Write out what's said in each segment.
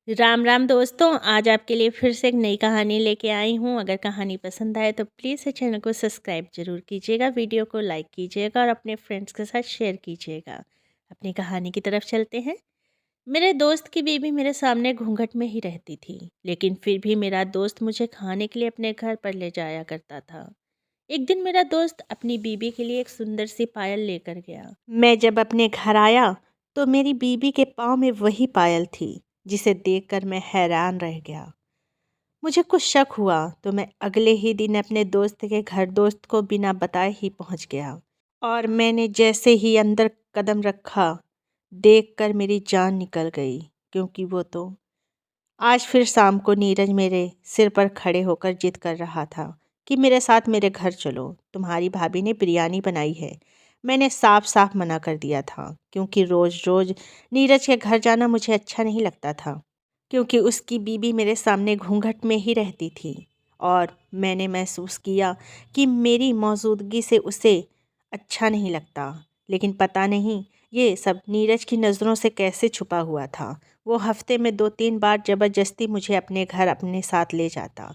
राम राम दोस्तों, आज आपके लिए फिर से एक नई कहानी लेके आई हूँ। अगर कहानी पसंद आए तो प्लीज़ इस चैनल को सब्सक्राइब ज़रूर कीजिएगा, वीडियो को लाइक कीजिएगा और अपने फ्रेंड्स के साथ शेयर कीजिएगा। अपनी कहानी की तरफ चलते हैं। मेरे दोस्त की बीवी मेरे सामने घूंघट में ही रहती थी, लेकिन फिर भी मेरा दोस्त मुझे खाने के लिए अपने घर पर ले जाया करता था। एक दिन मेरा दोस्त अपनी बीवी के लिए एक सुंदर सी पायल लेकर गया। मैं जब अपने घर आया तो मेरी बीवी के पाँव में वही पायल थी, जिसे देखकर मैं हैरान रह गया। मुझे कुछ शक हुआ तो मैं अगले ही दिन अपने दोस्त के घर दोस्त को बिना बताए ही पहुंच गया। और मैंने जैसे ही अंदर कदम रखा, देखकर मेरी जान निकल गई, क्योंकि वो तो आज फिर शाम को नीरज मेरे सिर पर खड़े होकर जिद कर रहा था कि मेरे साथ मेरे घर चलो, तुम्हारी भाभी ने बिरयानी बनाई है। मैंने साफ साफ मना कर दिया था, क्योंकि रोज़ रोज़ नीरज के घर जाना मुझे अच्छा नहीं लगता था, क्योंकि उसकी बीबी मेरे सामने घूंघट में ही रहती थी। और मैंने महसूस किया कि मेरी मौजूदगी से उसे अच्छा नहीं लगता। लेकिन पता नहीं ये सब नीरज की नज़रों से कैसे छुपा हुआ था। वो हफ्ते में 2-3 बार ज़बरदस्ती मुझे अपने घर अपने साथ ले जाता।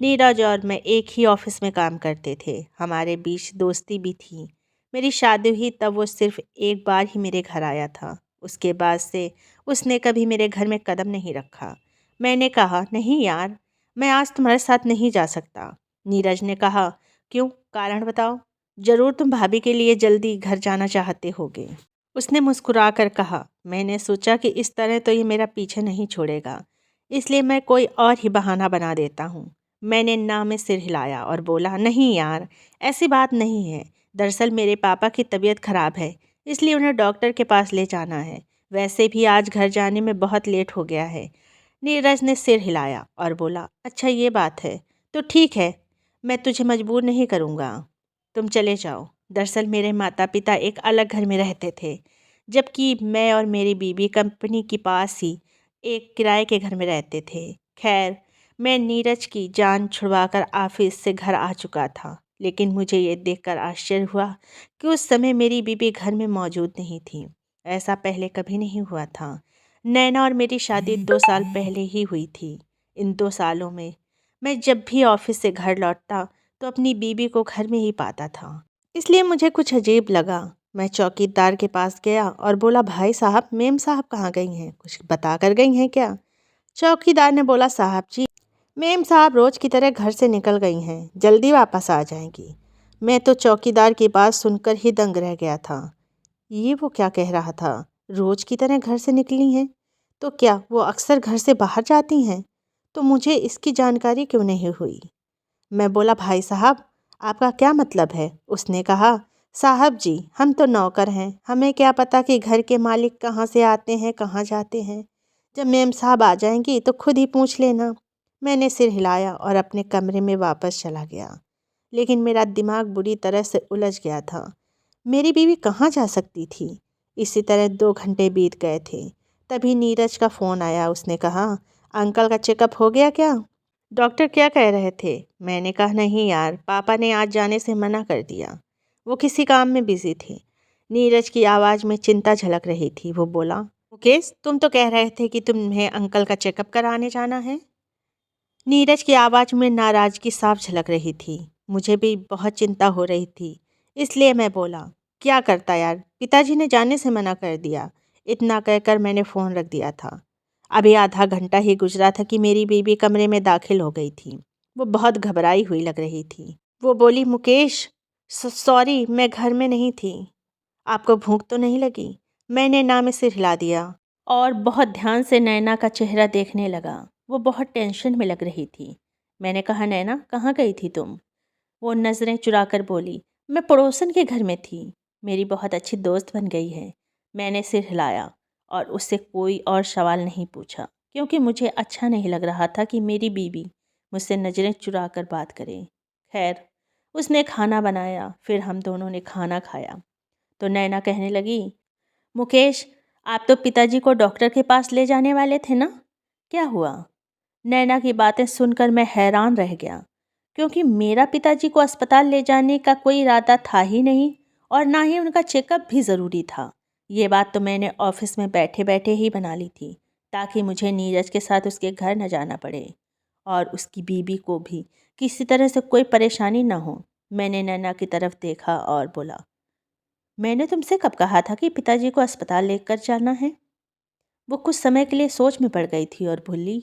नीरज और मैं एक ही ऑफिस में काम करते थे, हमारे बीच दोस्ती भी थी। मेरी शादी हुई तब वो सिर्फ एक बार ही मेरे घर आया था। उसके बाद से उसने कभी मेरे घर में कदम नहीं रखा। मैंने कहा, नहीं यार, मैं आज तुम्हारे साथ नहीं जा सकता। नीरज ने कहा, क्यों, कारण बताओ। ज़रूर तुम भाभी के लिए जल्दी घर जाना चाहते होगे। उसने मुस्कुरा कर कहा, मैंने सोचा कि इस तरह तो ये मेरा पीछे नहीं छोड़ेगा, इसलिए मैं कोई और ही बहाना बना देता हूँ। मैंने ना में सिर हिलाया और बोला, नहीं यार, ऐसी बात नहीं है। दरअसल मेरे पापा की तबीयत खराब है, इसलिए उन्हें डॉक्टर के पास ले जाना है। वैसे भी आज घर जाने में बहुत लेट हो गया है। नीरज ने सिर हिलाया और बोला, अच्छा ये बात है, तो ठीक है, मैं तुझे मजबूर नहीं करूँगा, तुम चले जाओ। दरअसल मेरे माता पिता एक अलग घर में रहते थे, जबकि मैं और मेरी बीवी कंपनी के पास ही एक किराए के घर में रहते थे। खैर, मैं नीरज की जान छुड़वाकर ऑफिस से घर आ चुका था, लेकिन मुझे ये देखकर आश्चर्य हुआ कि उस समय मेरी बीवी घर में मौजूद नहीं थी। ऐसा पहले कभी नहीं हुआ था। नैना और मेरी शादी 2 साल पहले ही हुई थी। इन 2 सालों में मैं जब भी ऑफिस से घर लौटता तो अपनी बीवी को घर में ही पाता था। इसलिए मुझे कुछ अजीब लगा। मैं चौकीदार के पास गया और बोला, भाई साहब, मेम साहब कहाँ गई हैं, कुछ बता कर गई हैं क्या? चौकीदार ने बोला, साहब जी, मेम साहब रोज़ की तरह घर से निकल गई हैं, जल्दी वापस आ जाएंगी। मैं तो चौकीदार की बात सुनकर ही दंग रह गया था। ये वो क्या कह रहा था? रोज़ की तरह घर से निकली हैं? तो क्या वो अक्सर घर से बाहर जाती हैं? तो मुझे इसकी जानकारी क्यों नहीं हुई? मैं बोला, भाई साहब, आपका क्या मतलब है? उसने कहा, साहब जी, हम तो नौकर हैं, हमें क्या पता कि घर के मालिक कहाँ से आते हैं, कहाँ जाते हैं। जब मेम साहब आ जाएंगी तो खुद ही पूछ लेना। मैंने सिर हिलाया और अपने कमरे में वापस चला गया। लेकिन मेरा दिमाग बुरी तरह से उलझ गया था। मेरी बीवी कहाँ जा सकती थी? इसी तरह 2 घंटे बीत गए थे। तभी नीरज का फ़ोन आया। उसने कहा, अंकल का चेकअप हो गया क्या? डॉक्टर क्या कह रहे थे? मैंने कहा, नहीं यार, पापा ने आज जाने से मना कर दिया, वो किसी काम में बिजी थे। नीरज की आवाज़ में चिंता झलक रही थी। वो बोला, मुकेश, तुम तो कह रहे थे कि तुम्हें अंकल का चेकअप कराने जाना है। नीरज की आवाज़ में नाराज़गी साफ झलक रही थी। मुझे भी बहुत चिंता हो रही थी, इसलिए मैं बोला, क्या करता यार, पिताजी ने जाने से मना कर दिया। इतना कहकर मैंने फ़ोन रख दिया था। अभी आधा घंटा ही गुजरा था कि मेरी बीवी कमरे में दाखिल हो गई थी। वो बहुत घबराई हुई लग रही थी। वो बोली, मुकेश, सॉरी, मैं घर में नहीं थी। आपको भूख तो नहीं लगी? मैंने ना में सिर हिला दिया और बहुत ध्यान से नैना का चेहरा देखने लगा। वो बहुत टेंशन में लग रही थी। मैंने कहा, नैना, कहाँ गई थी तुम? वो नज़रें चुराकर बोली, मैं पड़ोसन के घर में थी, मेरी बहुत अच्छी दोस्त बन गई है। मैंने सिर हिलाया और उससे कोई और सवाल नहीं पूछा, क्योंकि मुझे अच्छा नहीं लग रहा था कि मेरी बीवी मुझसे नज़रें चुरा कर बात करे। खैर, उसने खाना बनाया, फिर हम दोनों ने खाना खाया। तो नैना कहने लगी, मुकेश, आप तो पिताजी को डॉक्टर के पास ले जाने वाले थे ना, क्या हुआ? नैना की बातें सुनकर मैं हैरान रह गया, क्योंकि मेरा पिताजी को अस्पताल ले जाने का कोई इरादा था ही नहीं, और ना ही उनका चेकअप भी ज़रूरी था। ये बात तो मैंने ऑफिस में बैठे बैठे ही बना ली थी। ताकि मुझे नीरज के साथ उसके घर न जाना पड़े और उसकी बीबी को भी किसी तरह से कोई परेशानी न हो। मैंने नैना की तरफ देखा और बोला, मैंने तुमसे कब कहा था कि पिताजी को अस्पताल लेकर जाना है? वो कुछ समय के लिए सोच में पड़ गई थी और बोली,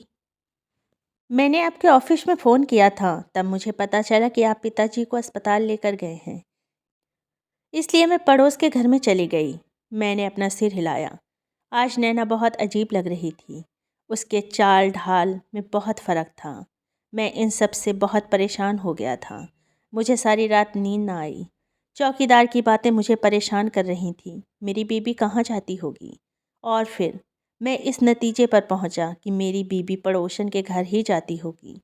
मैंने आपके ऑफिस में फ़ोन किया था, तब मुझे पता चला कि आप पिताजी को अस्पताल लेकर गए हैं, इसलिए मैं पड़ोस के घर में चली गई। मैंने अपना सिर हिलाया। आज नैना बहुत अजीब लग रही थी। उसके चाल ढाल में बहुत फ़र्क था। मैं इन सब से बहुत परेशान हो गया था। मुझे सारी रात नींद ना आई। चौकीदार की बातें मुझे परेशान कर रही थी। मेरी बीबी कहाँ जाती होगी? और फिर मैं इस नतीजे पर पहुंचा कि मेरी बीबी पड़ोसन के घर ही जाती होगी,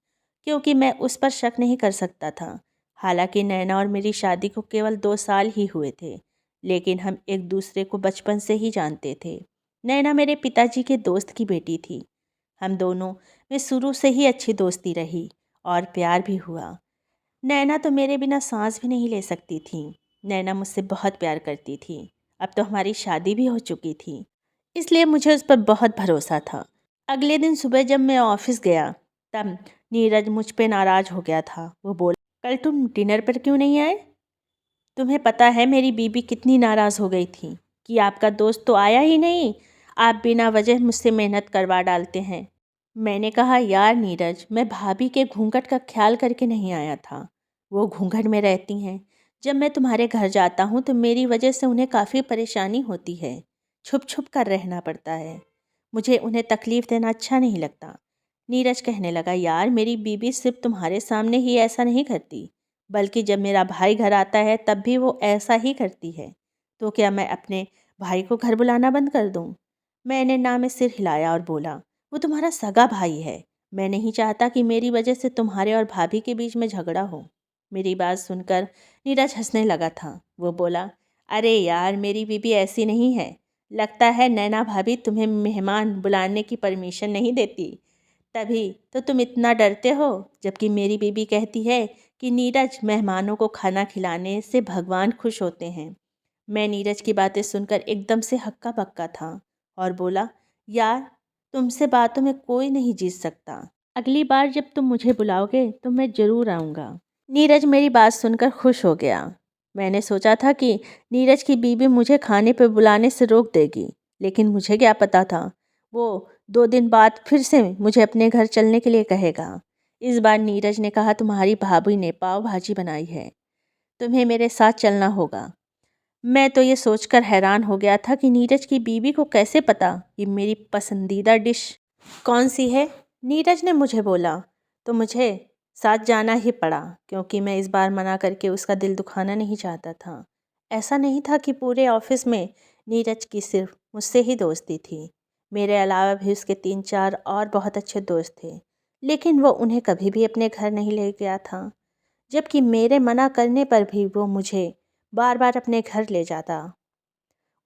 क्योंकि मैं उस पर शक नहीं कर सकता था। हालांकि नैना और मेरी शादी को केवल 2 साल ही हुए थे, लेकिन हम एक दूसरे को बचपन से ही जानते थे। नैना मेरे पिताजी के दोस्त की बेटी थी। हम दोनों में शुरू से ही अच्छी दोस्ती रही और प्यार भी हुआ। नैना तो मेरे बिना सांस भी नहीं ले सकती थी। नैना मुझसे बहुत प्यार करती थी। अब तो हमारी शादी भी हो चुकी थी, इसलिए मुझे उस पर बहुत भरोसा था। अगले दिन सुबह जब मैं ऑफिस गया, तब नीरज मुझ पे नाराज़ हो गया था। वो बोला, कल तुम डिनर पर क्यों नहीं आए? तुम्हें पता है मेरी बीबी कितनी नाराज़ हो गई थी कि आपका दोस्त तो आया ही नहीं, आप बिना वजह मुझसे मेहनत करवा डालते हैं। मैंने कहा, यार नीरज, मैं भाभी के घूंघट का ख्याल करके नहीं आया था। वो घूंघट में रहती हैं। जब मैं तुम्हारे घर जाता हूँ तो मेरी वजह से उन्हें काफ़ी परेशानी होती है। छुप छुप कर रहना पड़ता है। मुझे उन्हें तकलीफ़ देना अच्छा नहीं लगता। नीरज कहने लगा, यार मेरी बीबी सिर्फ तुम्हारे सामने ही ऐसा नहीं करती, बल्कि जब मेरा भाई घर आता है तब भी वो ऐसा ही करती है। तो क्या मैं अपने भाई को घर बुलाना बंद कर दूँ? मैंने ना में सिर हिलाया और बोला, वो तुम्हारा सगा भाई है। मैं नहीं चाहता कि मेरी वजह से तुम्हारे और भाभी के बीच में झगड़ा हो। मेरी बात सुनकर नीरज हंसने लगा था। वो बोला, अरे यार, मेरी बीबी ऐसी नहीं है। लगता है नैना भाभी तुम्हें मेहमान बुलाने की परमिशन नहीं देती, तभी तो तुम इतना डरते हो। जबकि मेरी बीबी कहती है कि नीरज, मेहमानों को खाना खिलाने से भगवान खुश होते हैं। मैं नीरज की बातें सुनकर एकदम से हक्का बक्का था और बोला, यार तुमसे बातों में कोई नहीं जीत सकता। अगली बार जब तुम मुझे बुलाओगे तो मैं ज़रूर आऊँगा। नीरज मेरी बात सुनकर खुश हो गया। मैंने सोचा था कि नीरज की बीवी मुझे खाने पर बुलाने से रोक देगी, लेकिन मुझे क्या पता था वो 2 दिन बाद फिर से मुझे अपने घर चलने के लिए कहेगा। इस बार नीरज ने कहा, तुम्हारी भाभी ने पाव भाजी बनाई है, तुम्हें मेरे साथ चलना होगा। मैं तो ये सोचकर हैरान हो गया था कि नीरज की बीवी को कैसे पता कि मेरी पसंदीदा डिश कौन सी है। नीरज ने मुझे बोला तो मुझे साथ जाना ही पड़ा, क्योंकि मैं इस बार मना करके उसका दिल दुखाना नहीं चाहता था। ऐसा नहीं था कि पूरे ऑफिस में नीरज की सिर्फ मुझसे ही दोस्ती थी। मेरे अलावा भी उसके 3-4 और बहुत अच्छे दोस्त थे, लेकिन वो उन्हें कभी भी अपने घर नहीं ले गया था। जबकि मेरे मना करने पर भी वो मुझे बार बार अपने घर ले जाता।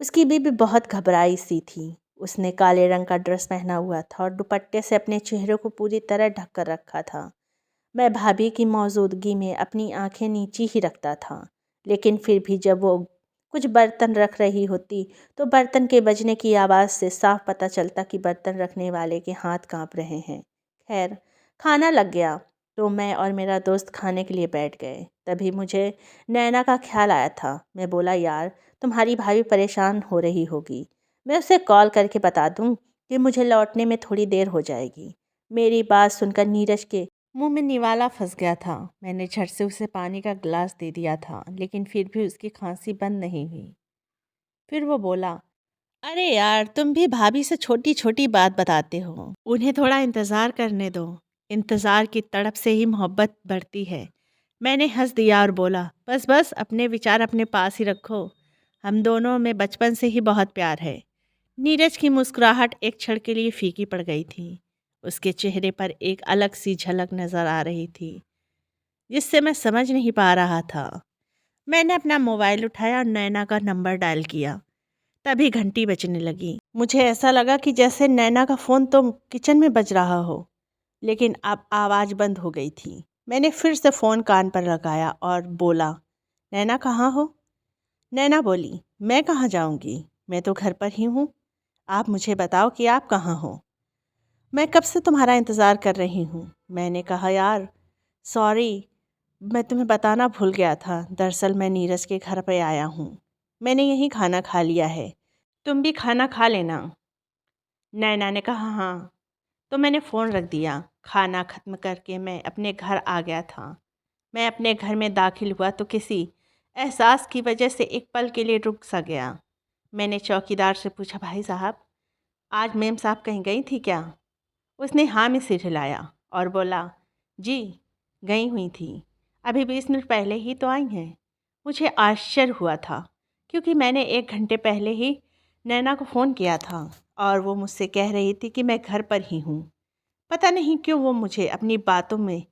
उसकी बीबी बहुत घबराई सी थी। उसने काले रंग का ड्रेस पहना हुआ था और दुपट्टे से अपने चेहरे को पूरी तरह ढक कर रखा था। मैं भाभी की मौजूदगी में अपनी आंखें नीची ही रखता था, लेकिन फिर भी जब वो कुछ बर्तन रख रही होती तो बर्तन के बजने की आवाज़ से साफ पता चलता कि बर्तन रखने वाले के हाथ कांप रहे हैं। खैर, खाना लग गया तो मैं और मेरा दोस्त खाने के लिए बैठ गए। तभी मुझे नैना का ख्याल आया था। मैं बोला, यार तुम्हारी भाभी परेशान हो रही होगी, मैं उसे कॉल करके बता दूं कि मुझे लौटने में थोड़ी देर हो जाएगी। मेरी बात सुनकर नीरज के मुंह में निवाला फंस गया था। मैंने झट से उसे पानी का गिलास दे दिया था, लेकिन फिर भी उसकी खांसी बंद नहीं हुई। फिर वो बोला, अरे यार, तुम भी भाभी से छोटी छोटी बात बताते हो, उन्हें थोड़ा इंतज़ार करने दो। इंतज़ार की तड़प से ही मोहब्बत बढ़ती है। मैंने हंस दिया और बोला, बस बस, अपने विचार अपने पास ही रखो। हम दोनों में बचपन से ही बहुत प्यार है। नीरज की मुस्कुराहट एक क्षण के लिए फीकी पड़ गई थी। उसके चेहरे पर एक अलग सी झलक नज़र आ रही थी, जिससे मैं समझ नहीं पा रहा था। मैंने अपना मोबाइल उठाया और नैना का नंबर डायल किया। तभी घंटी बजने लगी। मुझे ऐसा लगा कि जैसे नैना का फ़ोन तो किचन में बज रहा हो, लेकिन अब आवाज़ बंद हो गई थी। मैंने फिर से फ़ोन कान पर लगाया और बोला, नैना कहाँ हो? नैना बोली, मैं कहाँ जाऊँगी, मैं तो घर पर ही हूँ। आप मुझे बताओ कि आप कहाँ हो। मैं कब से तुम्हारा इंतज़ार कर रही हूँ। मैंने कहा यार सॉरी, मैं तुम्हें बताना भूल गया था। दरअसल मैं नीरज के घर पे आया हूँ। मैंने यहीं खाना खा लिया है, तुम भी खाना खा लेना। नैना ने कहा हाँ। तो मैंने फ़ोन रख दिया। खाना ख़त्म करके मैं अपने घर आ गया था। मैं अपने घर में दाखिल हुआ तो किसी एहसास की वजह से एक पल के लिए रुक सा गया। मैंने चौकीदार से पूछा, भाई साहब आज मेम साहब कहीं गई थी क्या? उसने हाँ में सिर हिलाया और बोला, जी गई हुई थी, अभी 20 मिनट पहले ही तो आई हैं। मुझे आश्चर्य हुआ था क्योंकि मैंने 1 घंटे पहले ही नैना को फ़ोन किया था और वो मुझसे कह रही थी कि मैं घर पर ही हूँ। पता नहीं क्यों वो मुझे अपनी बातों में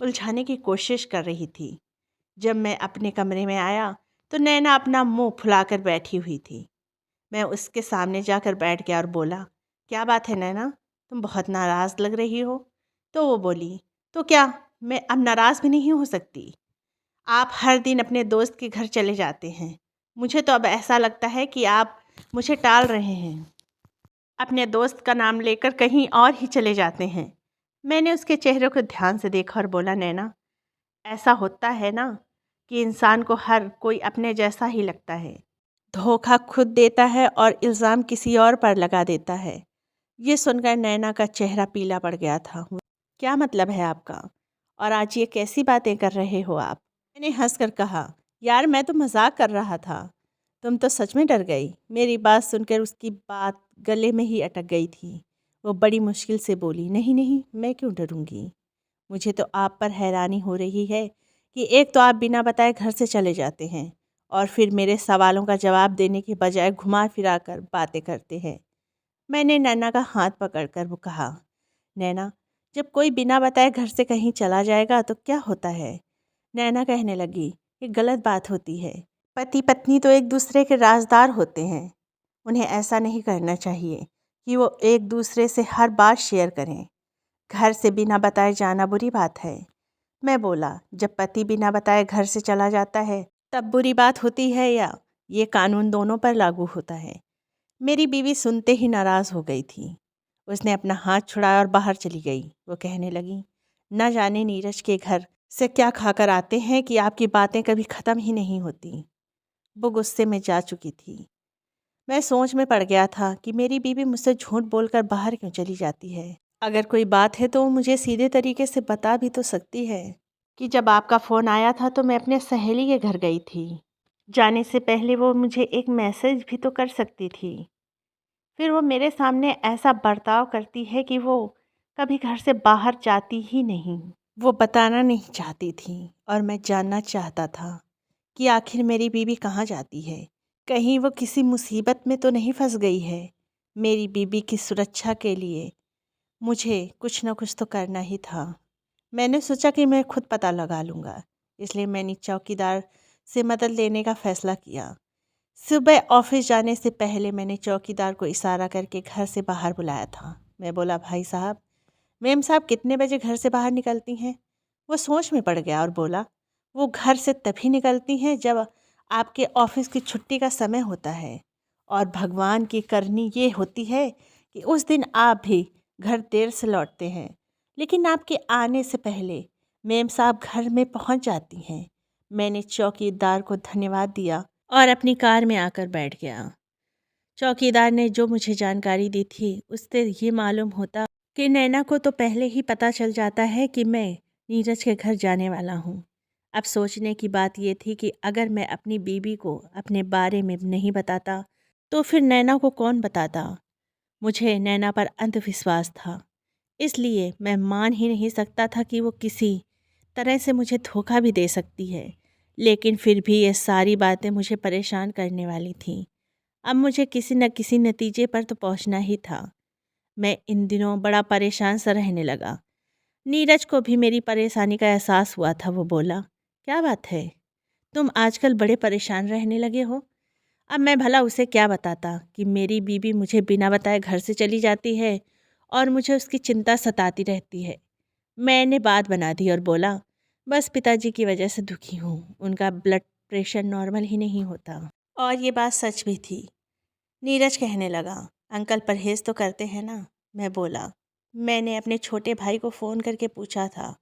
उलझाने की कोशिश कर रही थी। जब मैं अपने कमरे में आया तो नैना अपना मुंह फुलाकर बैठी हुई थी। मैं उसके सामने जाकर बैठ गया और बोला, क्या बात है नैना, तुम बहुत नाराज़ लग रही हो। तो वो बोली, तो क्या, मैं अब नाराज़ भी नहीं हो सकती? आप हर दिन अपने दोस्त के घर चले जाते हैं। मुझे तो अब ऐसा लगता है कि आप मुझे टाल रहे हैं, अपने दोस्त का नाम लेकर कहीं और ही चले जाते हैं। मैंने उसके चेहरे को ध्यान से देखा और बोला, नैना ऐसा होता है ना कि इंसान को हर कोई अपने जैसा ही लगता है। धोखा खुद देता है और इल्ज़ाम किसी और पर लगा देता है। ये सुनकर नैना का चेहरा पीला पड़ गया था। क्या मतलब है आपका? और आज ये कैसी बातें कर रहे हो आप? मैंने हंसकर कहा, यार मैं तो मजाक कर रहा था। तुम तो सच में डर गई। मेरी बात सुनकर उसकी बात गले में ही अटक गई थी। वो बड़ी मुश्किल से बोली, नहीं नहीं, मैं क्यों डरूंगी। मुझे तो आप पर हैरानी हो रही है कि एक तो आप बिना बताए घर से चले जाते हैं और फिर मेरे सवालों का जवाब देने के बजाय घुमा फिरा कर बातें करते हैं। मैंने नैना का हाथ पकड़कर वो कहा, नैना जब कोई बिना बताए घर से कहीं चला जाएगा तो क्या होता है? नैना कहने लगी, ये गलत बात होती है। पति पत्नी तो एक दूसरे के राजदार होते हैं। उन्हें ऐसा नहीं करना चाहिए कि वो एक दूसरे से हर बात शेयर करें। घर से बिना बताए जाना बुरी बात है। मैं बोला, जब पति बिना बताए घर से चला जाता है तब बुरी बात होती है या ये कानून दोनों पर लागू होता है? मेरी बीवी सुनते ही नाराज़ हो गई थी। उसने अपना हाथ छुड़ाया और बाहर चली गई। वो कहने लगी, न जाने नीरज के घर से क्या खाकर आते हैं कि आपकी बातें कभी ख़त्म ही नहीं होती। वो गुस्से में जा चुकी थी। मैं सोच में पड़ गया था कि मेरी बीवी मुझसे झूठ बोलकर बाहर क्यों चली जाती है। अगर कोई बात है तो वो मुझे सीधे तरीके से बता भी तो सकती है कि जब आपका फ़ोन आया था तो मैं अपने सहेली के घर गई थी। जाने से पहले वो मुझे एक मैसेज भी तो कर सकती थी। फिर वो मेरे सामने ऐसा बर्ताव करती है कि वो कभी घर से बाहर जाती ही नहीं। वो बताना नहीं चाहती थी और मैं जानना चाहता था कि आखिर मेरी बीवी कहाँ जाती है। कहीं वो किसी मुसीबत में तो नहीं फंस गई है। मेरी बीवी की सुरक्षा के लिए मुझे कुछ न कुछ तो करना ही था। मैंने सोचा कि मैं खुद पता लगा लूँगा, इसलिए मैंने चौकीदार से मदद लेने का फ़ैसला किया। सुबह ऑफिस जाने से पहले मैंने चौकीदार को इशारा करके घर से बाहर बुलाया था। मैं बोला, भाई साहब, मेम साहब कितने बजे घर से बाहर निकलती हैं? वो सोच में पड़ गया और बोला, वो घर से तभी निकलती हैं जब आपके ऑफिस की छुट्टी का समय होता है। और भगवान की करनी ये होती है कि उस दिन आप भी घर देर से लौटते हैं, लेकिन आपके आने से पहले मेम साहब घर में पहुंच जाती हैं। मैंने चौकीदार को धन्यवाद दिया और अपनी कार में आकर बैठ गया। चौकीदार ने जो मुझे जानकारी दी थी उससे ये मालूम होता कि नैना को तो पहले ही पता चल जाता है कि मैं नीरज के घर जाने वाला हूँ। अब सोचने की बात ये थी कि अगर मैं अपनी बीवी को अपने बारे में नहीं बताता तो फिर नैना को कौन बताता। मुझे नैना पर अंधविश्वास था, इसलिए मैं मान ही नहीं सकता था कि वो किसी तरह से मुझे धोखा भी दे सकती है। लेकिन फिर भी ये सारी बातें मुझे परेशान करने वाली थीं। अब मुझे किसी न किसी नतीजे पर तो पहुंचना ही था। मैं इन दिनों बड़ा परेशान सा रहने लगा। नीरज को भी मेरी परेशानी का एहसास हुआ था। वो बोला, क्या बात है, तुम आजकल बड़े परेशान रहने लगे हो। अब मैं भला उसे क्या बताता कि मेरी बीवी मुझे बिना बताए घर से चली जाती है और मुझे उसकी चिंता सताती रहती है। मैंने बात बना दी और बोला, बस पिताजी की वजह से दुखी हूँ, उनका ब्लड प्रेशर नॉर्मल ही नहीं होता। और ये बात सच भी थी। नीरज कहने लगा, अंकल परहेज़ तो करते हैं ना? मैं बोला, मैंने अपने छोटे भाई को फ़ोन करके पूछा था।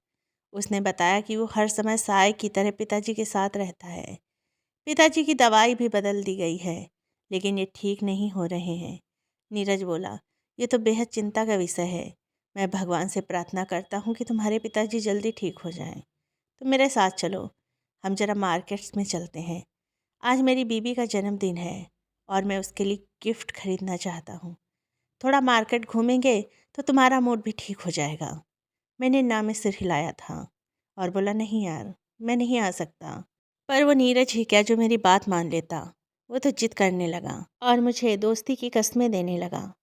उसने बताया कि वो हर समय साय की तरह पिताजी के साथ रहता है। पिताजी की दवाई भी बदल दी गई है, लेकिन ये ठीक नहीं हो रहे हैं। नीरज बोला, ये तो बेहद चिंता का विषय है। मैं भगवान से प्रार्थना करता हूँ कि तुम्हारे पिताजी जल्दी ठीक हो जाएं। तुम मेरे साथ चलो, हम जरा मार्केट्स में चलते हैं। आज मेरी बीबी का जन्मदिन है और मैं उसके लिए गिफ्ट खरीदना चाहता हूँ। थोड़ा मार्केट घूमेंगे तो तुम्हारा मूड भी ठीक हो जाएगा। मैंने ना में सिर हिलाया था और बोला, नहीं यार, मैं नहीं आ सकता। पर वो नीरज ही क्या जो मेरी बात मान लेता। वो तो जिद करने लगा और मुझे दोस्ती की कस्में देने लगा।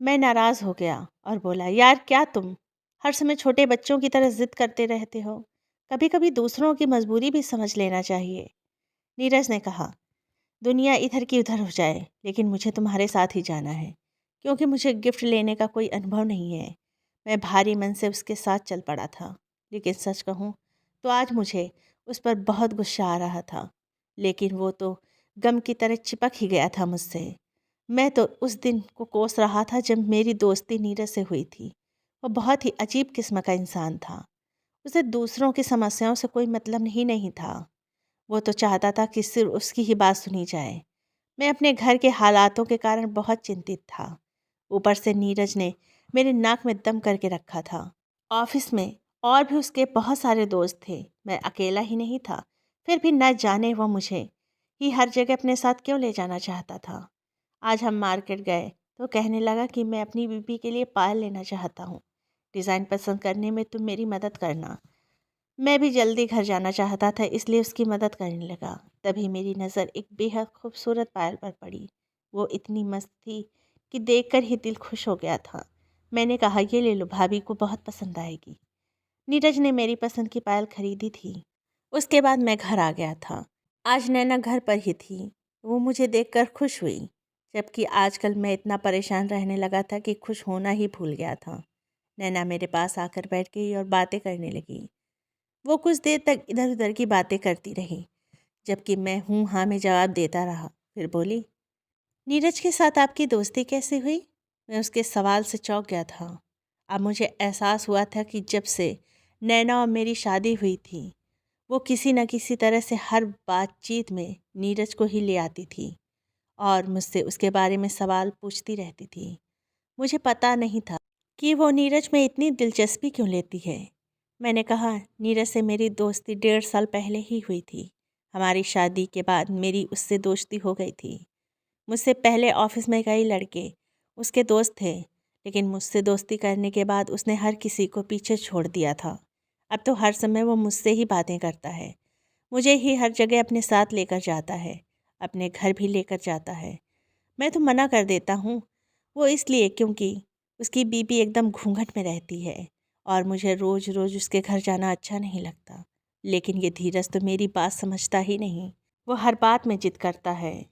मैं नाराज़ हो गया और बोला, यार क्या तुम हर समय छोटे बच्चों की तरह जिद करते रहते हो? कभी कभी दूसरों की मजबूरी भी समझ लेना चाहिए। नीरज ने कहा, दुनिया इधर की उधर हो जाए, लेकिन मुझे तुम्हारे साथ ही जाना है, क्योंकि मुझे गिफ्ट लेने का कोई अनुभव नहीं है। मैं भारी मन से उसके साथ चल पड़ा था, लेकिन सच कहूँ तो आज मुझे उस पर बहुत गुस्सा आ रहा था। लेकिन वो तो गम की तरह चिपक ही गया था मुझसे। मैं तो उस दिन को कोस रहा था जब मेरी दोस्ती नीरज से हुई थी। वो बहुत ही अजीब किस्म का इंसान था। उसे दूसरों की समस्याओं से कोई मतलब ही नहीं था। वो तो चाहता था कि सिर्फ उसकी ही बात सुनी जाए। मैं अपने घर के हालातों के कारण बहुत चिंतित था। ऊपर से नीरज ने मेरे नाक में दम करके रखा था। ऑफिस में और भी उसके बहुत सारे दोस्त थे, मैं अकेला ही नहीं था। फिर भी न जाने वो मुझे ही हर जगह अपने साथ क्यों ले जाना चाहता था। आज हम मार्केट गए तो कहने लगा कि मैं अपनी बीबी के लिए पायल लेना चाहता हूँ। डिज़ाइन पसंद करने में तुम मेरी मदद करना। मैं भी जल्दी घर जाना चाहता था, इसलिए उसकी मदद करने लगा। तभी मेरी नज़र एक बेहद खूबसूरत पायल पर पड़ी। वो इतनी मस्त थी कि देखकर ही दिल खुश हो गया था। मैंने कहा, ये ले लो, भाभी को बहुत पसंद आएगी। नीरज ने मेरी पसंद की पायल खरीदी थी। उसके बाद मैं घर आ गया था। आज नैना घर पर ही थी। वो मुझे देखकर खुश हुई, जबकि आजकल मैं इतना परेशान रहने लगा था कि खुश होना ही भूल गया था। नैना मेरे पास आकर बैठ गई और बातें करने लगी। वो कुछ देर तक इधर उधर की बातें करती रही, जबकि मैं हूँ हाँ में जवाब देता रहा। फिर बोली, नीरज के साथ आपकी दोस्ती कैसे हुई? मैं उसके सवाल से चौंक गया था। अब मुझे एहसास हुआ था कि जब से नैना और मेरी शादी हुई थी, वो किसी न किसी तरह से हर बातचीत में नीरज को ही ले आती थी और मुझसे उसके बारे में सवाल पूछती रहती थी। मुझे पता नहीं था कि वो नीरज में इतनी दिलचस्पी क्यों लेती है। मैंने कहा, नीरज से मेरी दोस्ती 1.5 साल पहले ही हुई थी। हमारी शादी के बाद मेरी उससे दोस्ती हो गई थी। मुझसे पहले ऑफिस में कई लड़के उसके दोस्त थे, लेकिन मुझसे दोस्ती करने के बाद उसने हर किसी को पीछे छोड़ दिया था। अब तो हर समय वो मुझसे ही बातें करता है। मुझे ही हर जगह अपने साथ लेकर जाता है, अपने घर भी लेकर जाता है। मैं तो मना कर देता हूँ, वो इसलिए क्योंकि उसकी बीबी एकदम घूंघट में रहती है और मुझे रोज़ रोज़ उसके घर जाना अच्छा नहीं लगता। लेकिन ये धीरज तो मेरी बात समझता ही नहीं। वो हर बात में जिद करता है।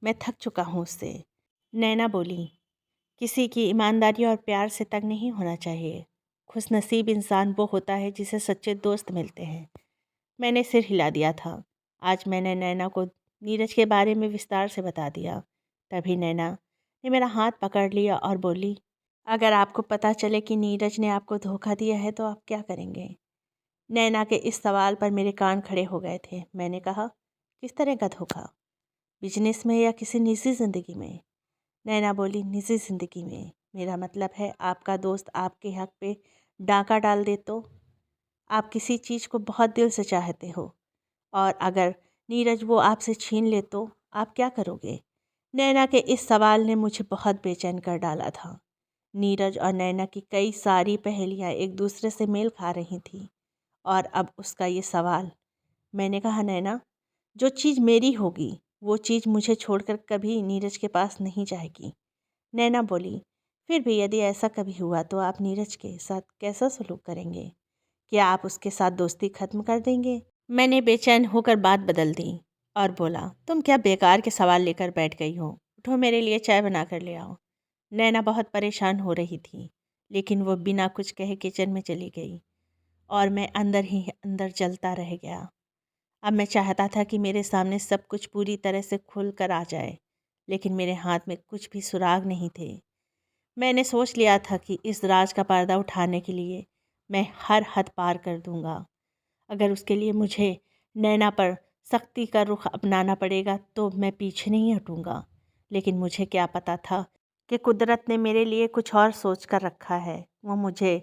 मैं थक चुका हूँ उससे। नैना बोली, किसी की ईमानदारी और प्यार से तंग नहीं होना चाहिए। खुशनसीब इंसान वो होता है जिसे सच्चे दोस्त मिलते हैं। मैंने सिर हिला दिया था। आज मैंने नैना को नीरज के बारे में विस्तार से बता दिया। तभी नैना ने मेरा हाथ पकड़ लिया और बोली, अगर आपको पता चले कि नीरज ने आपको धोखा दिया है तो आप क्या करेंगे? नैना के इस सवाल पर मेरे कान खड़े हो गए थे। मैंने कहा, किस तरह का धोखा? बिजनेस में या किसी निजी ज़िंदगी में? नैना बोली, निजी ज़िंदगी में। मेरा मतलब है, आपका दोस्त आपके हक पे डाका डाल दे तो? आप किसी चीज़ को बहुत दिल से चाहते हो और अगर नीरज वो आपसे छीन ले तो आप क्या करोगे? नैना के इस सवाल ने मुझे बहुत बेचैन कर डाला था। नीरज और नैना की कई सारी पहेलियाँ एक दूसरे से मेल खा रही थी और अब उसका ये सवाल। मैंने कहा, नैना, जो चीज़ मेरी होगी वो चीज़ मुझे छोड़कर कभी नीरज के पास नहीं जाएगी। नैना बोली, फिर भी यदि ऐसा कभी हुआ तो आप नीरज के साथ कैसा सलूक करेंगे? क्या आप उसके साथ दोस्ती खत्म कर देंगे? मैंने बेचैन होकर बात बदल दी और बोला, तुम क्या बेकार के सवाल लेकर बैठ गई हो? उठो, मेरे लिए चाय बना कर ले आओ। नैना बहुत परेशान हो रही थी, लेकिन वो बिना कुछ कहे किचन में चली गई और मैं अंदर ही अंदर जलता रह गया। अब मैं चाहता था कि मेरे सामने सब कुछ पूरी तरह से खुल कर आ जाए, लेकिन मेरे हाथ में कुछ भी सुराग नहीं थे। मैंने सोच लिया था कि इस राज का पर्दा उठाने के लिए मैं हर हद पार कर दूंगा। अगर उसके लिए मुझे नैना पर सख्ती का रुख अपनाना पड़ेगा तो मैं पीछे नहीं हटूंगा। लेकिन मुझे क्या पता था कि कुदरत ने मेरे लिए कुछ और सोच कर रखा है। वो मुझे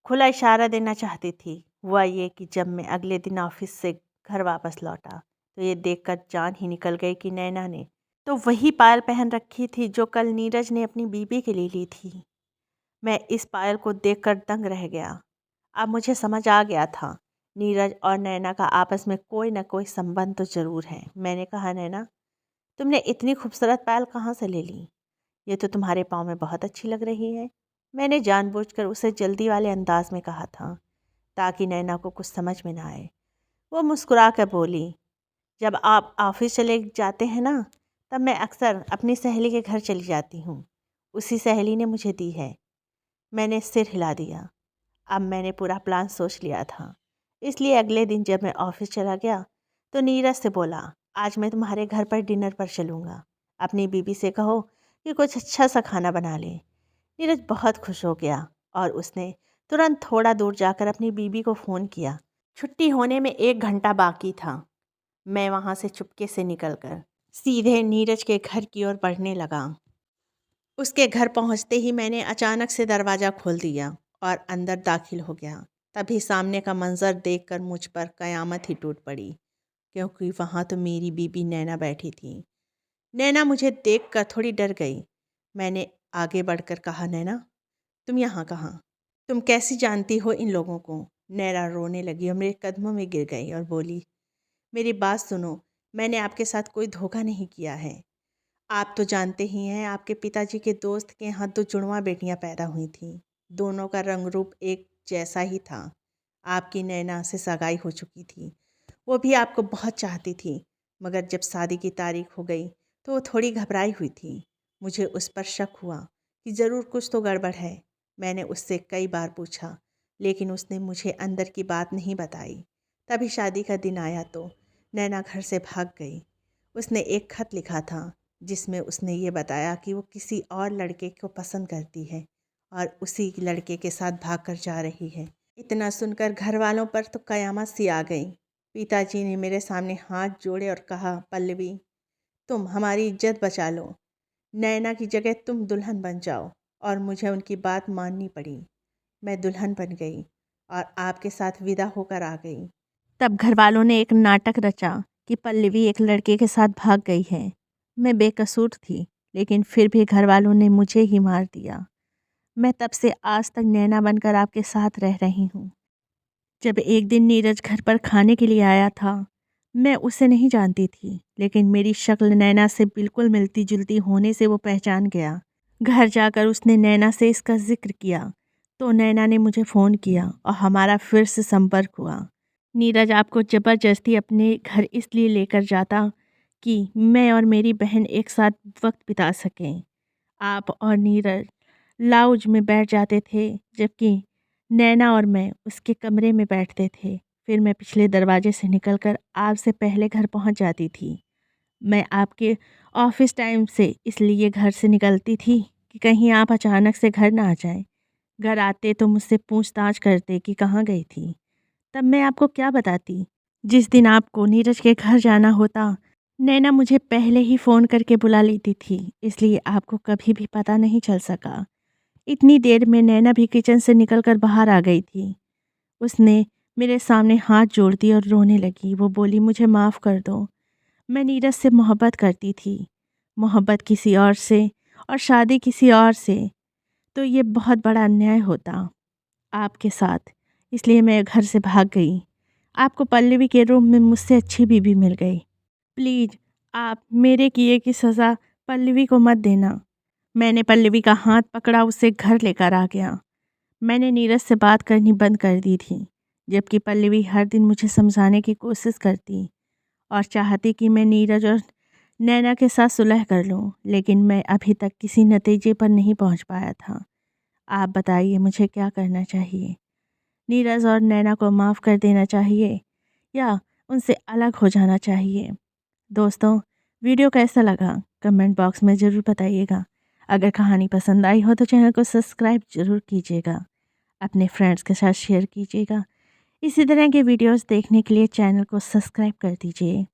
खुला इशारा देना चाहती थी। हुआ ये कि जब मैं अगले दिन ऑफिस से घर वापस लौटा तो ये देखकर जान ही निकल गई कि नैना ने तो वही पायल पहन रखी थी जो कल नीरज ने अपनी बीबी के लिए ली थी। मैं इस पायल को देखकर दंग रह गया। अब मुझे समझ आ गया था नीरज और नैना का आपस में कोई न कोई संबंध तो ज़रूर है। मैंने कहा, नैना, तुमने इतनी खूबसूरत पायल कहाँ से ले ली? ये तो तुम्हारे पाँव में बहुत अच्छी लग रही है। मैंने जानबूझकर उसे जल्दी वाले अंदाज में कहा था ताकि नैना को कुछ समझ में ना आए। वो मुस्कुरा कर बोली, जब आप ऑफिस चले जाते हैं ना, तब मैं अक्सर अपनी सहेली के घर चली जाती हूँ। उसी सहेली ने मुझे दी है। मैंने सिर हिला दिया। अब मैंने पूरा प्लान सोच लिया था। इसलिए अगले दिन जब मैं ऑफिस चला गया तो नीरज से बोला, आज मैं तुम्हारे घर पर डिनर पर चलूँगा। अपनी बीबी से कहो कि कुछ अच्छा सा खाना बना ले। नीरज बहुत खुश हो गया और उसने तुरंत थोड़ा दूर जाकर अपनी बीबी को फ़ोन किया। छुट्टी होने में 1 घंटा बाकी था। मैं वहाँ से चुपके से निकलकर सीधे नीरज के घर की ओर बढ़ने लगा। उसके घर पहुँचते ही मैंने अचानक से दरवाज़ा खोल दिया और अंदर दाखिल हो गया। तभी सामने का मंज़र देखकर मुझ पर क़यामत ही टूट पड़ी, क्योंकि वहाँ तो मेरी बीबी नैना बैठी थी। नैना मुझे देखकर थोड़ी डर गई। मैंने आगे बढ़कर कहा, नैना, तुम यहाँ कहाँ? तुम कैसी जानती हो इन लोगों को? नैना रोने लगी और मेरे कदमों में गिर गई और बोली, मेरी बात सुनो, मैंने आपके साथ कोई धोखा नहीं किया है। आप तो जानते ही हैं, आपके पिताजी के दोस्त के यहाँ 2 जुड़वां बेटियां पैदा हुई थीं। दोनों का रंग रूप एक जैसा ही था। आपकी नैना से सगाई हो चुकी थी। वो भी आपको बहुत चाहती थी, मगर जब शादी की तारीख हो गई तो वो थोड़ी घबराई हुई थी। मुझे उस पर शक हुआ कि ज़रूर कुछ तो गड़बड़ है। मैंने उससे कई बार पूछा, लेकिन उसने मुझे अंदर की बात नहीं बताई। तभी शादी का दिन आया तो नैना घर से भाग गई। उसने एक खत लिखा था जिसमें उसने ये बताया कि वो किसी और लड़के को पसंद करती है और उसी लड़के के साथ भागकर जा रही है। इतना सुनकर घर वालों पर तो कयामत सी आ गई। पिताजी ने मेरे सामने हाथ जोड़े और कहा, पल्लवी, तुम हमारी इज्जत बचा लो। नैना की जगह तुम दुल्हन बन जाओ। और मुझे उनकी बात माननी पड़ी। मैं दुल्हन बन गई और आपके साथ विदा होकर आ गई। तब घर वालों ने एक नाटक रचा कि पल्लवी एक लड़के के साथ भाग गई है। मैं बेकसूर थी, लेकिन फिर भी घर वालों ने मुझे ही मार दिया। मैं तब से आज तक नैना बनकर आपके साथ रह रही हूँ। जब एक दिन नीरज घर पर खाने के लिए आया था, मैं उसे नहीं जानती थी, लेकिन मेरी शक्ल नैना से बिल्कुल मिलती जुलती होने से वो पहचान गया। घर जाकर उसने नैना से इसका जिक्र किया तो नैना ने मुझे फ़ोन किया और हमारा फिर से संपर्क हुआ। नीरज आपको ज़बरदस्ती अपने घर इसलिए लेकर जाता कि मैं और मेरी बहन एक साथ वक्त बिता सकें। आप और नीरज लाउंज में बैठ जाते थे, जबकि नैना और मैं उसके कमरे में बैठते थे। फिर मैं पिछले दरवाजे से निकलकर आपसे पहले घर पहुंच जाती थी। मैं आपके ऑफिस टाइम से इसलिए घर से निकलती थी कि कहीं आप अचानक से घर ना आ जाएं। घर आते तो मुझसे पूछताछ करते कि कहाँ गई थी। तब मैं आपको क्या बताती? जिस दिन आपको नीरज के घर जाना होता, नैना मुझे पहले ही फ़ोन करके बुला लेती थी, इसलिए आपको कभी भी पता नहीं चल सका। इतनी देर में नैना भी किचन से निकलकर बाहर आ गई थी। उसने मेरे सामने हाथ जोड़ दिए और रोने लगी। वो बोली, मुझे माफ़ कर दो, मैं नीरज से मोहब्बत करती थी। मोहब्बत किसी और से और शादी किसी और से, तो ये बहुत बड़ा अन्याय होता आपके साथ। इसलिए मैं घर से भाग गई। आपको पल्लवी के रूम में मुझसे अच्छी बीबी मिल गई। प्लीज़ आप मेरे किए की सज़ा पल्लवी को मत देना। मैंने पल्लवी का हाथ पकड़ा, उसे घर लेकर आ गया। मैंने नीरज से बात करनी बंद कर दी थी, जबकि पल्लवी हर दिन मुझे समझाने की कोशिश करती और चाहती कि मैं नीरज और नैना के साथ सुलह कर लूं, लेकिन मैं अभी तक किसी नतीजे पर नहीं पहुंच पाया था। आप बताइए, मुझे क्या करना चाहिए? नीरज और नैना को माफ़ कर देना चाहिए या उनसे अलग हो जाना चाहिए? दोस्तों, वीडियो कैसा लगा कमेंट बॉक्स में ज़रूर बताइएगा। अगर कहानी पसंद आई हो तो चैनल को सब्सक्राइब ज़रूर कीजिएगा, अपने फ्रेंड्स के साथ शेयर कीजिएगा। इसी तरह के वीडियोस देखने के लिए चैनल को सब्सक्राइब कर दीजिए।